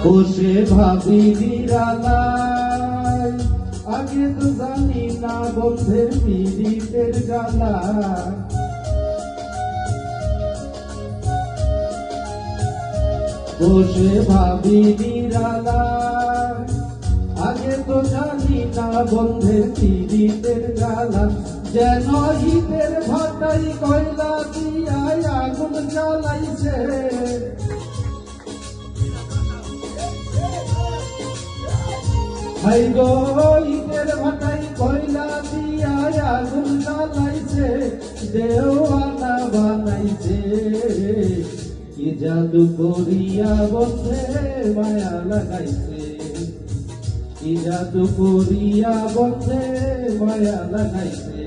বসে ভাবি নিরালায়, আগে তো জানি না বন্ধের পীড়িতের জ্বালা। বসে ভাবি নিরালায়, আগে তো জানি না বন্ধের পীড়িতের জ্বালা। যেন ঈদের ভাটাই কয়লা দিয়া আগুন জ্বালাইছে, হাই গো ঈদের ভাটাই কয়লা দিয়া আগুন জ্বালাইছে, দেওয়ানা বানাইছে। কি জাদু করিয়া বন্ধে মায়া লাগাইছে, কি জাদু করিয়া বন্ধে মায়া লাগাইছে।